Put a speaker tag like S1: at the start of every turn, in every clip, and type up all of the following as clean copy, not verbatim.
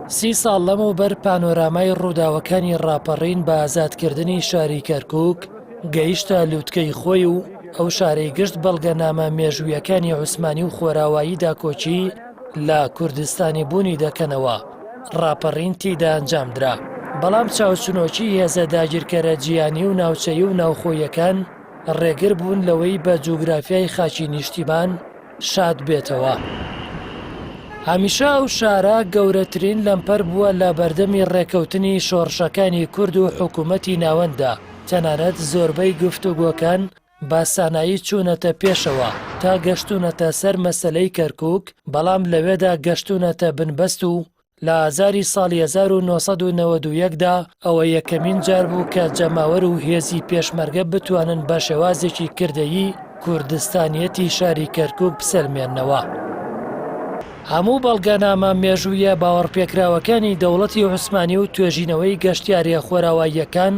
S1: 30 ساڵ لەمەوبەر پانۆرامای ڕووداوەکانی ڕاپەڕین بە ئازادکردنی شاری کەرکووک گەیشتە لووتکەی خۆی و ئەو شارەی گشت بەڵگەنامە مێژوویەکانی عوسمانی و خۆراواییدا کۆچی لە کوردستانی بوونی دەکەنەوە. ڕاپەڕین تیدا ئەنجامدرا، بەڵام چاوچنۆکی هێزە داگیرکەرە جیهانی و ناوچەیی و ناوخۆیەکان ڕێگر بوون لەوەی بە جوگرافیای خاچی نیشتیمان شاد بێتەوە. هەمیشە ئەو شارە گەورەترین لەمپەر بووە لە بەردەمی ڕێکەوتنی شۆڕشەکانی کورد و حکوومەتی ناوەنددا. تەنانەت زۆربەی گفتوگۆکان با سانایی چوونەتە پێشەوە تا گەشتونەتە سەر مەسەلەی کەرکووک، بەڵام لەوێدا گەشتونەتە بنبەست و لە ئازاری ساڵی 1991دا ئەوە یەکەمین جار بوو کە جەماوەر و هێزی پێشمەرگە بتوانن بە شێوازێکی کردەیی کوردستانیەتی شاری کەرکووک بسەلمێننەوە. هەموو بەڵگەنامە مێژوویە باوەڕپێکراوەکانی دەوڵەتی عوسمانی و توێژینەوەی گەشتیاریە خۆراواییەکان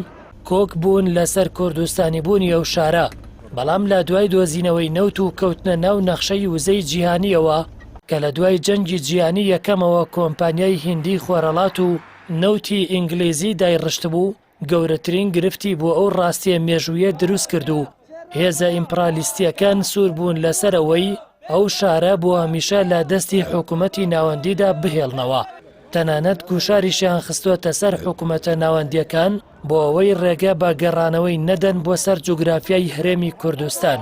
S1: کۆک بوون لەسەر کوردستانی بوونی ئەو شارە، بەڵام لە دوای دۆزینەوەی نەوت و کەوتنە ناو نەخشەی وزەی جیهانیەوە کە لە دوای جەنگی جیهانی یەکەمەوە کۆمپانیای هیندی خۆرەڵات و نەوتی ئینگلیزی دایڕشت بوو، گەورەترین گرفتی بۆ ئەو ڕاستیە مێژوویە دروست کرد و هێزە ئیمپرالیستیەکان سوور بوون لەسەرەوەی ئەو شارە بۆ هەمیشە لە دەستی حکوومەتی ناوەندیدا بهێڵنەوە. تەنانەت گوشاریشیان خستوەتە سەر حکوومەتە ناوەندیەکان بۆ ئەوەی ڕێگە بە گەڕانەوەی نەدەن بۆ سەر جوگرافیای هەرێمی کوردستان.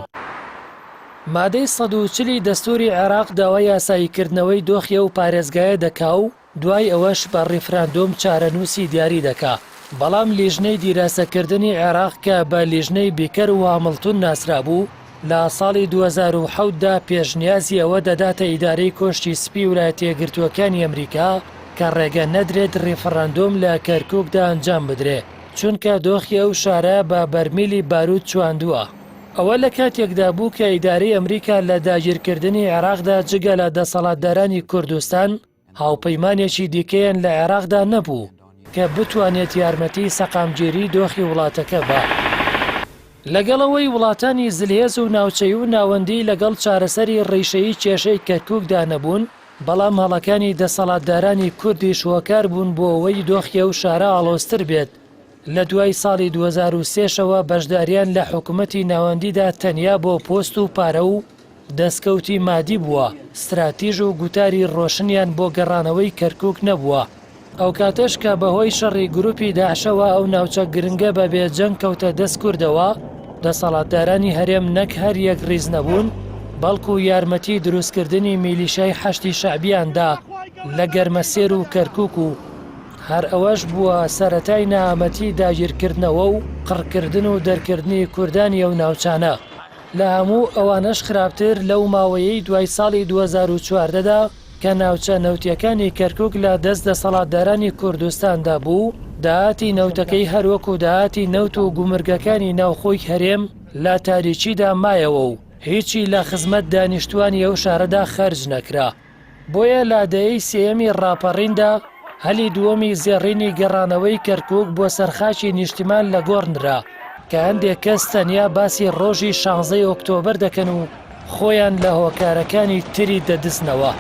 S1: مادەی 140 دەستوری عێراق داوای یاساییکردنەوەی دۆخیە و پارێزگایە دەکا و دوای ئەوەش بە ڕیفراندۆم چارەنووسی دیاری دەکا، بەڵام لیژنەی دیراسەکردنی عێراق کە بە لیژنەی بیکەر و هامڵتون ناسرا بوو لە ساڵی 2007دا پێشنیازی ئەوە دەداتە ئیدارەی کۆشتی سپی ویلایەتە یەکگرتووەکانی ئەمریکا کە ڕێگە نەدرێت ڕیفراندۆم لە کەرکووکدا ئەنجام بدرێ، چونکە دۆخی ئەو شارە بە بەرمیلی بارود چواندووە. ئەوە لە کاتێکدا بوو کە ئیدارەی ئەمریکا لە داگیرکردنی عێراقدا جگە لە دەسەڵاتدارانی کوردستان هاوپەیمانێکی دیکەیان لە عێراقدا نەبوو کە بتوانێت یارمەتی سەقامگیری دۆخی وڵاتەکە بە. لەگەڵەوەی وڵاتانی زلهێز و ناوچەی و ناوەندی لەگەڵ چارەسەری ڕیشەیی کێشەی کەرکووکدا نەبوون، بەڵام هەڵەکانی دەسەڵاتدارانی کوردیش هۆکار بوون بۆ ئەوەی دۆخی ئەو شارە ئاڵۆزتر بێت. لە دوای ساڵی 2003شەوە بەشداریان لە حکوومەتی ناوەندیدا تەنیا بۆ پۆست و پارە و دەستکەوتی مادی بووە، ستراتیژ و گوتاری ڕۆشنیان بۆ گەڕانەوەی کەرکووک نەبووە. ئەو کاتەش کە بەهۆی شەڕی گروپی داعشەوە ئەو ناوچە گرنگە بەبێ جەنگ کەوتە دەست کوردەوە، دەسەڵاتدارانی هەرێم نەک هەر یەک ڕیز نەبوون، بەڵکو یارمەتی دروستکردنی میلیشای حەشتی شەعبیاندا لە گەرمەسێر و کەرکووک و هەر ئەوەش بووە سەرەتای نەهامەتی داگیرکردنەوە و قڕکردن و دەرکردنی کوردانی ئەو ناوچانە. لە هەموو ئەوانەش خراپتر لەو ماوەیەی دوای ساڵی 2014دا کە ناوچە نەوتیەکانی کەرکووک لە دەست دەسەڵاتدارانی کوردستاندا بوو، داهاتی نەوتەکەی هەروەکو داهاتی نەوت و گومرگەکانی ناوخۆی هەرێم لە تاریچیدا مایەوە و هیچی لە خزمەت دانیشتوانی ئەو شارەدا خەرج نەکرا. بۆیە لە دەیەی سێەمی ڕاپەڕیندا هەلی دووەمی زێڕینی گەڕانەوەی کەرکووک بۆ سەرخاشی نیشتیمان لە گۆڕنرا کە هەندێک کەس تەنیا باسی ڕۆژی 16 ئۆکتۆبەر دەکەن و خۆیان لە هۆکارەکانی تری دەدزنەوە.